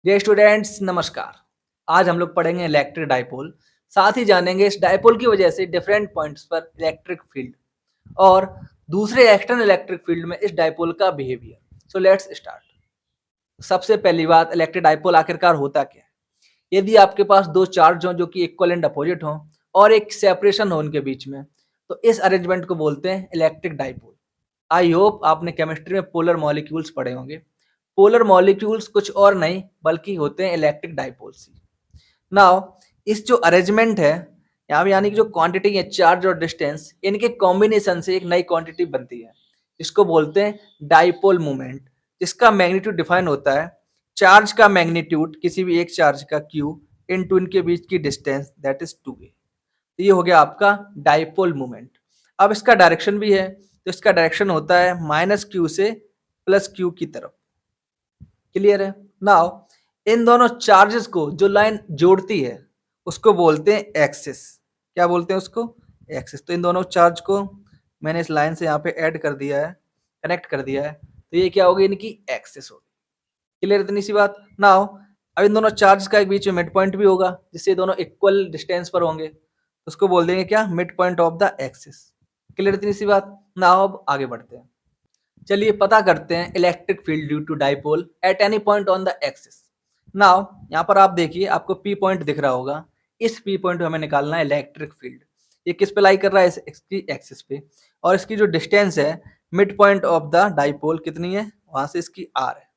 Dear students नमस्कार। आज हम लोग पढ़ेंगे इलेक्ट्रिक डाइपोल। साथ ही जानेंगे इस डाइपोल की वजह से डिफरेंट पॉइंट्स पर इलेक्ट्रिक फील्ड और दूसरे एक्सटर्नल इलेक्ट्रिक फील्ड में इस डाइपोल का बिहेवियर। So let's start. सबसे पहली बात, इलेक्ट्रिक डाइपोल आखिरकार होता क्या है? यदि आपके पास दो चार्ज हों जो कि इक्वल एंड अपोजिट हों और एक सेपरेशन हो उनके बीच में, तो इस अरेंजमेंट को बोलते हैं इलेक्ट्रिक डाइपोल। आई होप आपने केमिस्ट्री में पोलर मॉलिक्यूल्स पढ़े होंगे। पोलर मॉलिक्यूल्स कुछ और नहीं बल्कि होते हैं इलेक्ट्रिक डाइपोल्स ही। नाउ इस जो अरेंजमेंट है, यहाँ पे यानी कि जो क्वांटिटी है चार्ज और डिस्टेंस, इनके कॉम्बिनेशन से एक नई क्वांटिटी बनती है। इसको बोलते हैं डाइपोल मोमेंट, जिसका मैग्नीट्यूड डिफाइन होता है चार्ज का मैग्नीट्यूड किसी भी एक चार्ज का q इनटू इनके बीच की डिस्टेंस दैट इज 2a। तो ये हो गया आपका डाइपोल मोमेंट। अब इसका डायरेक्शन भी है, तो इसका डायरेक्शन होता है -q से +q की तरफ। क्लियर है? नाउ इन दोनों चार्जेस को जो लाइन जोड़ती है उसको बोलते हैं एक्सिस। क्या बोलते हैं उसको? एक्सिस। तो इन दोनों चार्ज को मैंने इस लाइन से यहाँ पे ऐड कर दिया है, कनेक्ट कर दिया है, तो ये क्या होगी? इनकी एक्सिस होगी। क्लियर? इतनी सी बात। नाउ अब इन दोनों चार्ज का एक बीच में मिड पॉइंट भी होगा, जिससे दोनों इक्वल डिस्टेंस पर होंगे, तो उसको बोल देंगे क्या? Mid point of the axis. Clear? इतनी सी बात। नाउ अब आगे बढ़ते हैं। चलिए पता करते हैं electric field due to dipole at any point on the axis. Now यहाँ पर आप देखिए, आपको पी पॉइंट दिख रहा होगा। इस पी पॉइंट पे हमें निकालना है इलेक्ट्रिक फील्ड। ये किस पे लाई कर रहा है? इसकी एक्सिस पे। और इसकी जो डिस्टेंस है mid point of the dipole कितनी है? वहां से इसकी आर है।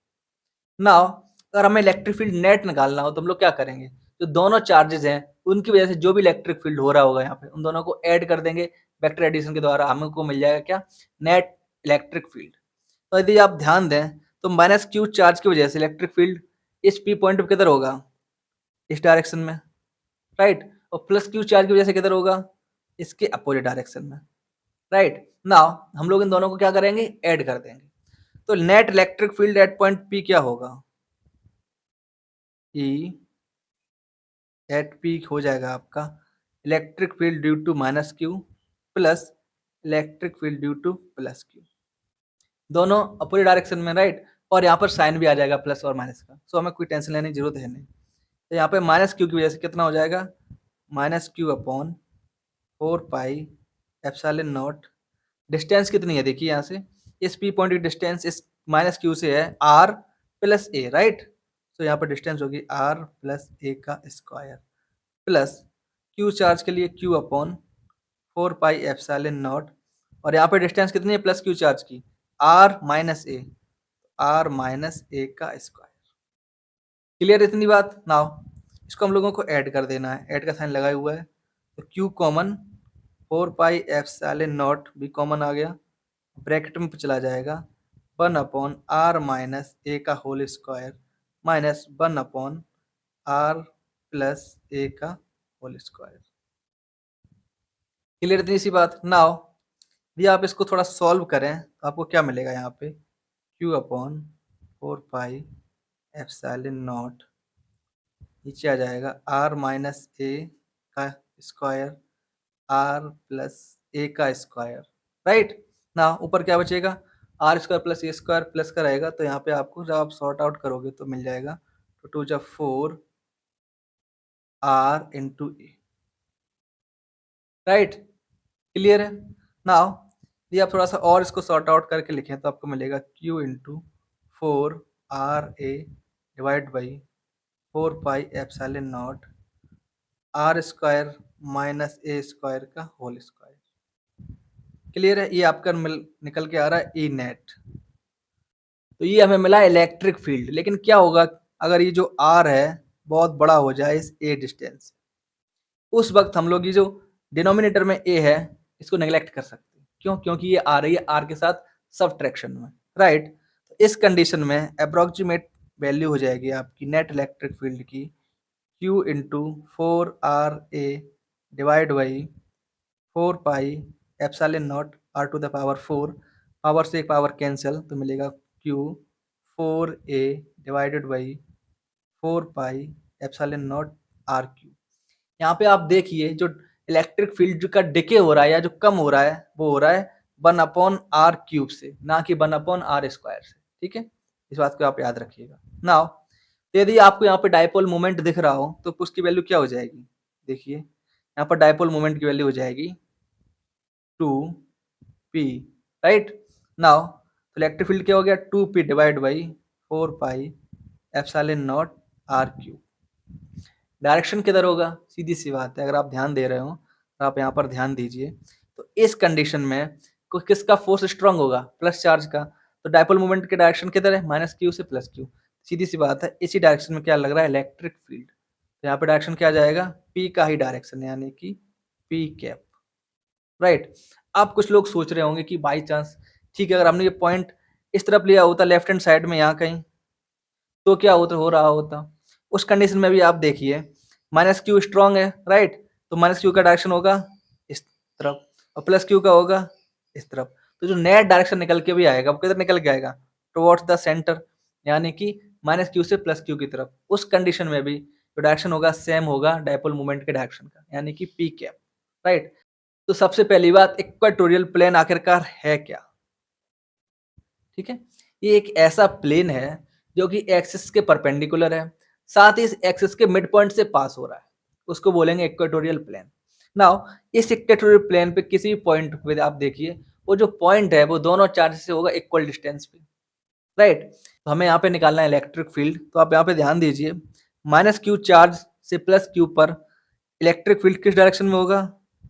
नाउ अगर हमें इलेक्ट्रिक फील्ड नेट निकालना हो तो हम लोग क्या करेंगे? जो दोनों चार्जेस हैं उनकी वजह से जो भी इलेक्ट्रिक फील्ड हो रहा होगा यहाँ पे, उन दोनों को ऐड कर देंगे वेक्टर एडिशन के द्वारा, हमको मिल जाएगा क्या? Net electric field. तो यदि आप ध्यान दें तो -q चार्ज की वजह से इलेक्ट्रिक फील्ड इस p पॉइंट पे किधर होगा? इस डायरेक्शन में, राइट। और +q चार्ज की वजह से किधर होगा? इसके अपोजिट डायरेक्शन में, राइट। नाउ हम लोग इन दोनों को क्या करेंगे? ऐड कर देंगे। तो net electric field at point p क्या होगा? E एट p हो जाएगा आपका electric field due to -q plus electric field due to +q, दोनों अपोजिट डायरेक्शन में, राइट। और यहाँ पर साइन भी आ जाएगा प्लस और माइनस का, सो हमें कोई टेंशन लेने की जरूरत है नहीं। तो यहाँ पे -q की वजह से कितना हो जाएगा? -q/4πε0। डिस्टेंस कितनी है देखिए, यहाँ से इस p पॉइंट की डिस्टेंस इस -q से है r + a, राइट। तो यहाँ पर डिस्टेंस होगी r + a का स्क्वायर प्लस q चार्ज के लिए q/4πε0। और यहाँ पे डिस्टेंस कितनी है +q चार्ज की? r - a का स्क्वायर। क्लियर इतनी बात? नाउ इसको हम लोगों को ऐड कर देना है, ऐड का साइन लगाया हुआ है। तो q कॉमन, 4πε0 भी कॉमन आ गया, ब्रैकेट में चला जाएगा 1/r - a का whole square minus 1/r + a का होल स्क्वायर। क्लियर इतनी सी बात? नाउ यदि आप इसको थोड़ा सॉल्व करें तो आपको क्या मिलेगा? यहाँ पे q/4πε0 नीचे आ जाएगा r - a का स्क्वायर r + a का स्क्वायर, राइट ना। ऊपर क्या बचेगा? r² + a² प्लस का रहेगा, तो यहाँ पे आपको जब आप सॉर्ट आउट करोगे तो मिल जाएगा 2 × 4 r × a, राइट। क्लियर है? नाउ यदि आप थोड़ा सा और इसको सॉर्ट आउट करके लिखें तो आपको मिलेगा q × 4ra divide by 4πε0 r² - a² का होल स्क्वायर। क्लियर है? ये आपका निकल के आ रहा है ई नेट। तो ये हमें मिला इलेक्ट्रिक फील्ड। लेकिन क्या होगा अगर ये जो r है बहुत बड़ा हो जाए इस a डिस्टेंस? उस वक्त हम लोग ये जो डिनोमिनेटर में a है इसको नेग्लेक्ट कर सकते हैं। क्यों? क्योंकि ये आ रही है r के साथ सबट्रैक्शन में, राइट। तो इस कंडीशन में अप्रोक्सीमेट वैल्यू हो जाएगी आपकी नेट इलेक्ट्रिक फील्ड की q × 4ra divide by 4πε0 r⁴, power से एक पावर कैंसिल, तो मिलेगा q 4a divided by 4πε0 r³। यहाँ पे आप देखिए जो इलेक्ट्रिक फील्ड का डिके हो रहा है या जो कम हो रहा है वो हो रहा है 1/r³ से, ना कि 1/r² से। ठीक है, इस बात को आप याद रखिएगा। नाउ तो यदि आपको यहाँ पे डायपोल मोमेंट दिख रहा हो तो उसकी वैल्यू क्या हो जाएगी, देखिए यहाँ पर डायपोल मोमेंट की वैल्यू हो जाएगी 2p, राइट। नाउ तो इलेक्ट्रिक फील्ड क्या हो गया, 2p divide by 4 pi epsilon naught R cube. Direction किधर होगा, सीधी सी बात है, अगर आप ध्यान दे रहे हो तो आप यहाँ पर ध्यान दीजिए। तो इस कंडीशन में किसका फोर्स स्ट्रांग होगा, प्लस चार्ज का। तो डायपोल मोमेंट की डायरेक्शन किधर है, माइनस क्यू से प्लस क्यू, सीधी सी बात है। इसी डायरेक्शन में क्या लग रहा है, इलेक्ट्रिक फील्ड। तो यहाँ पे डायरेक्शन क्या आ जाएगा, पी का ही डायरेक्शन, यानी कि पी कैप, राइट। अब कुछ लोग सोच रहे होंगे कि बाई चांस, ठीक है, अगर हमने ये पॉइंट इस तरफ लिया होता लेफ्ट हैंड साइड में यहाँ कहीं, तो क्या होता, हो रहा होता। उस कंडीशन में भी आप देखिए माइनस क्यू स्ट्रॉन्ग है, राइट। तो माइनस क्यू का डायरेक्शन होगा इस तरफ और प्लस क्यू का होगा इस तरफ। तो जो नेट डायरेक्शन निकल के भी आएगा वो किधर निकल के आएगा, टुवर्ड्स द सेंटर, यानी कि माइनस क्यू से प्लस क्यू की तरफ। उस कंडीशन में भी जो डायरेक्शन होगा सेम होगा डायपोल मोमेंट के डायरेक्शन का, यानी कि पी कैप, राइट। तो सबसे पहली बात, इक्वेटोरियल प्लेन आखिरकार है क्या, ठीक है। ये एक ऐसा प्लेन है जो कि एक्सिस के परपेंडिकुलर है, साथ ही इस एक्सिस के मिड पॉइंट से पास हो रहा है, उसको बोलेंगे इक्वेटोरियल प्लेन। नाउ इस इक्वेटोरियल प्लेन पे किसी पॉइंट पे आप देखिए, वो जो पॉइंट है वो दोनों चार्ज से होगा इक्वल डिस्टेंस पे, राइट। तो हमें यहाँ पे निकालना है इलेक्ट्रिक फील्ड। तो आप यहाँ पे ध्यान दीजिए, माइनस क्यू चार्ज से प्लस क्यू पर इलेक्ट्रिक फील्ड किस डायरेक्शन में होगा,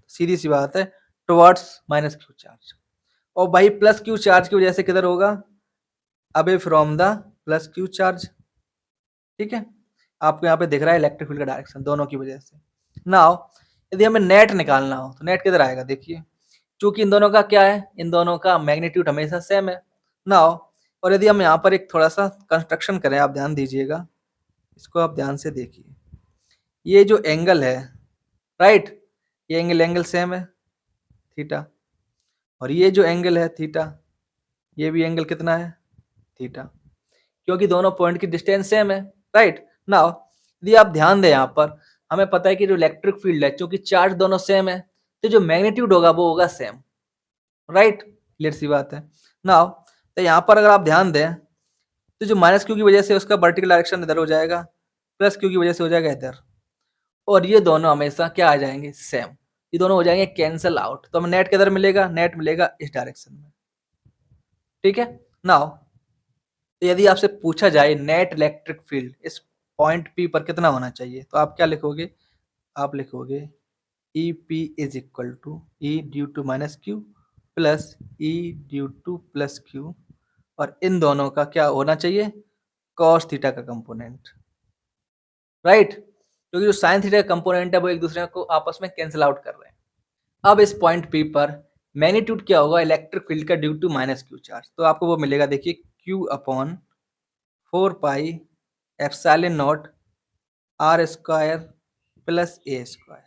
सीधी सी बात है, टुवर्ड्स माइनस क्यू चार्ज। और भाई प्लस क्यू चार्ज की वजह से किधर होगा, away from the plus Q charge, ठीक है। आपको यहाँ पे दिख रहा है इलेक्ट्रिक फील्ड का डायरेक्शन दोनों की वजह से। नाउ यदि हमें नेट निकालना हो तो नेट किधर आएगा, देखिए चूंकि इन दोनों का क्या है, इन दोनों का मैग्नीट्यूड हमेशा सेम है। नाउ और यदि हम यहाँ पर एक थोड़ा सा कंस्ट्रक्शन करें, आप ध्यान दीजिएगा, इसको आप ध्यान से देखिए, ये जो एंगल है, राइट, ये एंगल सेम है थीटा, और ये जो एंगल है थीटा, ये भी एंगल कितना है, थीटा, क्योंकि दोनों पॉइंट की डिस्टेंस सेम है, राइट। नाउ यदि आप ध्यान दें, यहाँ पर हमें पता है कि जो इलेक्ट्रिक फील्ड है, क्योंकि चार्ज दोनों सेम है, तो जो मैग्नीट्यूड होगा वो होगा सेम, राइट, क्लियर सी बात है। नाउ तो यहाँ पर अगर आप ध्यान दें तो जो माइनस क्यू की वजह से उसका वर्टिकल डायरेक्शन इधर हो जाएगा, प्लस क्यू की वजह से हो जाएगा इधर, और ये दोनों हमेशा क्या आ जाएंगे, सेम। ये दोनों हो जाएंगे कैंसल आउट। तो हमें नेट किधर मिलेगा, नेट मिलेगा इस डायरेक्शन में, ठीक है। नाउ तो यदि आपसे पूछा जाए नेट इलेक्ट्रिक फील्ड इस पॉइंट पी पर कितना होना चाहिए, तो आप क्या लिखोगे, आप लिखोगे E P is equal to E due to minus Q plus E due to plus Q, और इन दोनों का क्या होना चाहिए, कॉस थीटा का कंपोनेंट, राइट, क्योंकि जो साइन थीटा का कंपोनेंट है वो एक दूसरे को आपस में कैंसिल आउट कर रहे हैं। अब इस पॉइंट पी पर मैग्नीट्यूड क्या होगा इलेक्ट्रिक फील्ड का due to minus Q charge, तो आपको वो मिलेगा, देखिए Q upon 4 pi epsilon naught R square plus A square.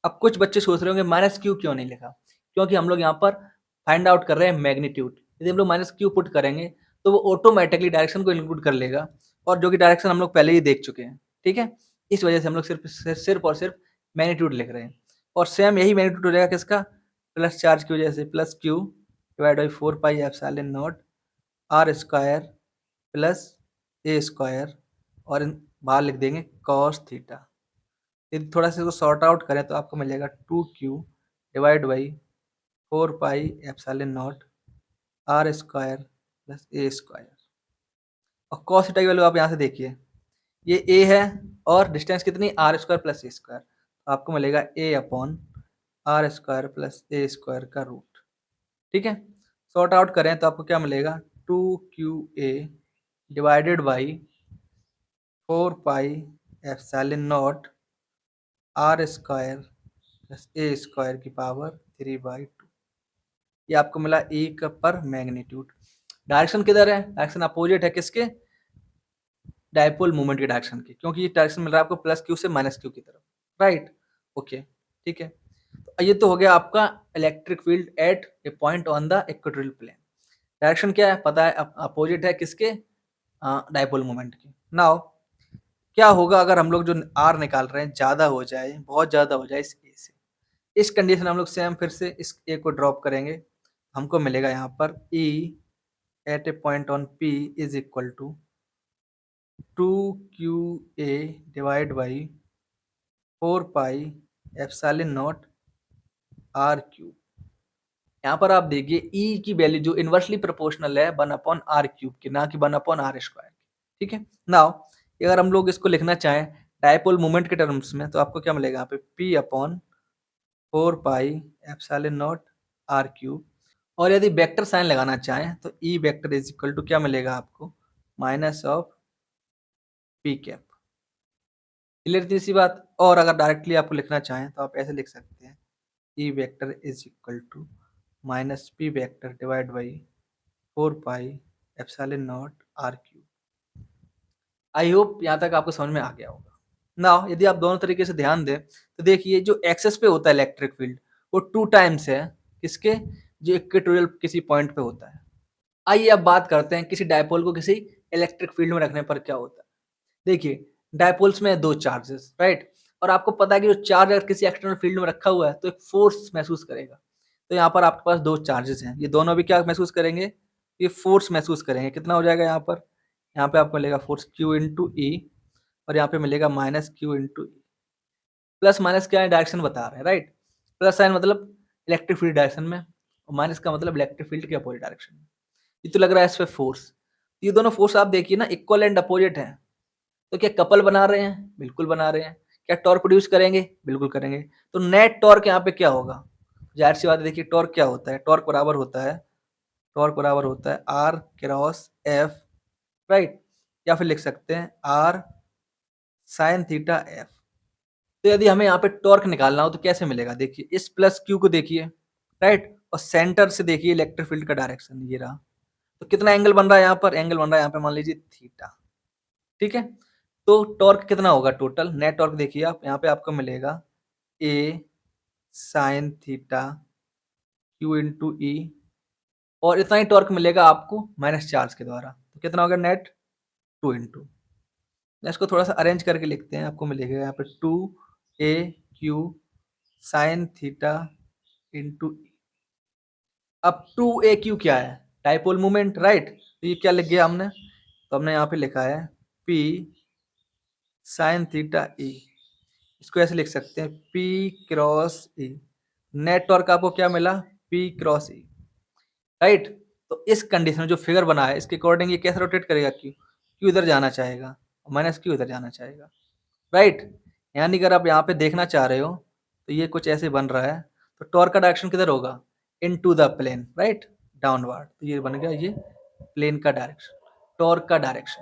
अब कुछ बच्चे सोच रहे होंगे माइनस क्यू क्यों नहीं लिखा, क्योंकि हम लोग यहाँ पर फाइंड आउट कर रहे हैं मैग्नीट्यूड। यदि हम लोग माइनस क्यू पुट करेंगे तो वो ऑटोमेटिकली डायरेक्शन को इंक्लूड कर लेगा, और जो कि डायरेक्शन हम लोग पहले ही देख चुके हैं, ठीक है। इस वजह से हम लोग सिर्फ और सिर्फ मैग्नीट्यूड लिख रहे हैं, और सेम यही मैग्नीट्यूड हो जाएगा किसका, प्लस चार्ज की वजह से, plus Q divide by 4 pi epsilon naught R square plus A square, और बाहर लिख देंगे कॉस थीटा। यदि थोड़ा सा इसको सॉर्ट आउट करें तो आपको मिलेगा 2q divide by 4 pi epsilon naught R square plus A square, और कॉस थीटा की वैल्यू आप यहाँ से देखिए, ये a है और डिस्टेंस कितनी, R square plus A square, तो आपको मिलेगा a upon R square plus A square का रूट, ठीक है। सॉर्ट आउट करें तो आपको क्या मिलेगा, 2qa divided by 4 pi epsilon naught R square plus A square की पावर 3/2, ये आपको मिला ए का पर मैग्नीट्यूड। डायरेक्शन किधर है, डायरेक्शन अपोजिट है किसके, डायपोल मूवमेंट के डायरेक्शन की, क्योंकि ये डायरेक्शन मिल रहा है आपको प्लस क्यू से माइनस क्यू की तरफ, राइट, ओके, ठीक है। तो ये तो हो गया आपका electric field at a point on the equatorial plane. Direction क्या है पता है, अपोजिट है किसके, डायपोल मूवमेंट की। नाउ क्या होगा अगर हम लोग जो आर निकाल रहे हैं ज़्यादा हो जाए, बहुत ज़्यादा हो जाए इस ए से, इस कंडीशन हम लोग सेम फिर से इस ए को ड्रॉप करेंगे, हमको मिलेगा यहाँ पर E at a point on P is equal to 2qa divide by 4 pi epsilon naught R cube. यहाँ पर आप देखिए ई की वैल्यू जो इनवर्सली प्रोपोर्शनल है 1/r³ की, ना कि 1/r²। ठीक है। नाउ अगर हम लोग इसको लिखना चाहें डायपोल मोमेंट के टर्म्स में, तो आपको क्या मिलेगा यहाँ पे p/4 पाई एप्सिलॉन नॉट r³ और यदि वेक्टर साइन लगाना चाहें तो E vector is equal to क्या मिलेगा आपको, minus of P cap. Clear थी इसी बात। और अगर डायरेक्टली आपको लिखना चाहें तो आप ऐसे लिख सकते हैं E vector is equal to minus P vector divide by 4 pi epsilon naught r³। I hope यहाँ तक आपको समझ में आ गया होगा। नाउ यदि आप दोनों तरीके से ध्यान दें तो देखिए जो एक्सेस पे होता है इलेक्ट्रिक फील्ड वो 2 टाइम्स है किसके, जो इक्वेटोरियल किसी पॉइंट पे होता है। आइए अब बात करते हैं किसी डायपोल को किसी इलेक्ट्रिक फील्ड में रखने पर क्या होता है। देखिए डायपोल्स में 2 चार्जेस, राइट, और आपको पता है कि जो चार्ज अगर किसी एक्सटर्नल फील्ड में रखा हुआ है तो एक फोर्स महसूस करेगा। तो यहाँ पर आपके पास 2 चार्जेस हैं, ये दोनों भी क्या महसूस करेंगे, ये फोर्स महसूस करेंगे। कितना हो जाएगा यहाँ पे आपको मिलेगा फोर्स Q इंटू ई और यहाँ पे मिलेगा माइनस Q इंटू ई। प्लस माइनस क्या है, डायरेक्शन बता रहे हैं, राइट। प्लस साइन मतलब इलेक्ट्रिक फील्ड डायरेक्शन में और माइनस का मतलब इलेक्ट्रिक फील्ड के अपोजिट डायरेक्शन में। ये तो लग रहा है इस पे फोर्स। ये दोनों फोर्स आप देखिए ना इक्वल एंड अपोजिट हैं, तो क्या कपल बना रहे हैं, बिल्कुल बना रहे हैं। क्या टॉर्क प्रोड्यूस करेंगे, बिल्कुल करेंगे। तो नेट टॉर्क यहाँ पे क्या होगा, जाहिर सी बात है, देखिए टॉर्क क्या होता है, टॉर्क बराबर होता है आर क्रॉस एफ, राइट, या फिर लिख सकते हैं आर साइन थीटा एफ। तो यदि हमें यहाँ पे टॉर्क निकालना हो तो कैसे मिलेगा, देखिए इस प्लस क्यू को देखिए, राइट, और सेंटर से देखिए इलेक्ट्रिक फील्ड का डायरेक्शन ये रहा। तो कितना एंगल बन रहा है यहाँ पर, एंगल बन रहा है यहाँ पे मान लीजिए थीटा। ठीक है। तो टॉर्क कितना होगा टोटल, नेट टॉर्क देखिए आप यहाँ पे आपको मिलेगा ए साइन थीटा क्यू इंटू ई और इतना ही टॉर्क मिलेगा आपको माइनस चार्ज के द्वारा। तो कितना होगा नेट 2 इंटू, इसको थोड़ा सा अरेंज करके लिखते हैं, आपको मिलेगा यहाँ पे 2a³ साइन थीटा इंटू ई। अब 2a³ क्या है, डायपोल मोमेंट, राइट। तो ये क्या लिख गया हमने, तो हमने यहाँ पे लिखा है p साइन थीटा ई। इसको ऐसे लिख सकते हैं p क्रॉस ई। नेट टॉर्क आपको क्या मिला, p क्रॉस ई, राइट। तो इस कंडीशन में जो फिगर बना है इसके अकॉर्डिंग ये कैसे रोटेट करेगा, क्यू इधर जाना चाहेगा माइनस क्यू इधर जाना चाहेगा, राइट। यानी अगर आप यहाँ पे देखना चाह रहे हो तो ये कुछ ऐसे बन रहा है, तो टॉर्क का डायरेक्शन किधर होगा, into the plane, right, downward. तो ये बन गया ये प्लेन का डायरेक्शन, टॉर्क का डायरेक्शन।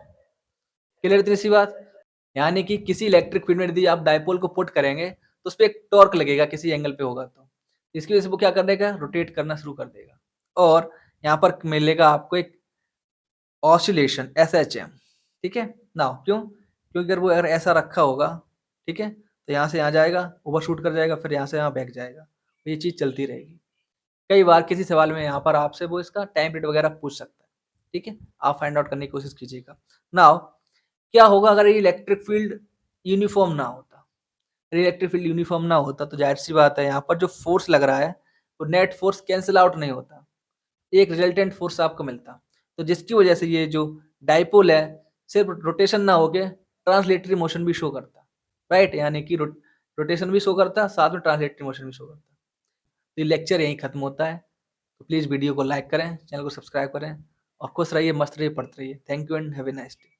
क्लियर इतनी सी बात। यानी कि किसी इलेक्ट्रिक फील्ड में यदि आप डायपोल को पुट करेंगे तो उस पर एक टॉर्क लगेगा किसी एंगल पे होगा, तो इसकी वजह से वो क्या कर देगा, रोटेट करना शुरू कर देगा और यहाँ पर मिलेगा आपको एक ऑसिलेशन SHM। ठीक है ना, क्यों, क्योंकि अगर वो अगर ऐसा रखा होगा, ठीक है, तो यहाँ से यहाँ जाएगा, ओवरशूट कर जाएगा, फिर यहाँ से यहाँ बैक जाएगा, तो ये चीज़ चलती रहेगी। कई बार किसी सवाल में यहाँ पर आपसे वो इसका टाइम पीरियड वगैरह पूछ सकता है। ठीक है, आप फाइंड आउट करने की कोशिश कीजिएगा। नाउ क्या होगा अगर ये इलेक्ट्रिक फील्ड यूनिफॉर्म ना होता, इलेक्ट्रिक फील्ड यूनिफॉर्म ना होता तो जाहिर सी बात है यहाँ पर जो फोर्स लग रहा है वो नेट फोर्स कैंसिल आउट नहीं होता, एक रिजल्टेंट फोर्स आपको मिलता। तो जिसकी वजह से ये जो डायपोल है सिर्फ रोटेशन ना होके ट्रांसलेटरी मोशन भी शो करता, राइट, यानी कि रोटेशन भी शो करता साथ में ट्रांसलेटरी मोशन भी शो करता। तो ये लेक्चर यहीं खत्म होता है। तो प्लीज़ वीडियो को लाइक करें, चैनल को सब्सक्राइब करें और खुश रहिए, मस्त रहिए, पढ़ते रहिए। Thank you and have a nice day.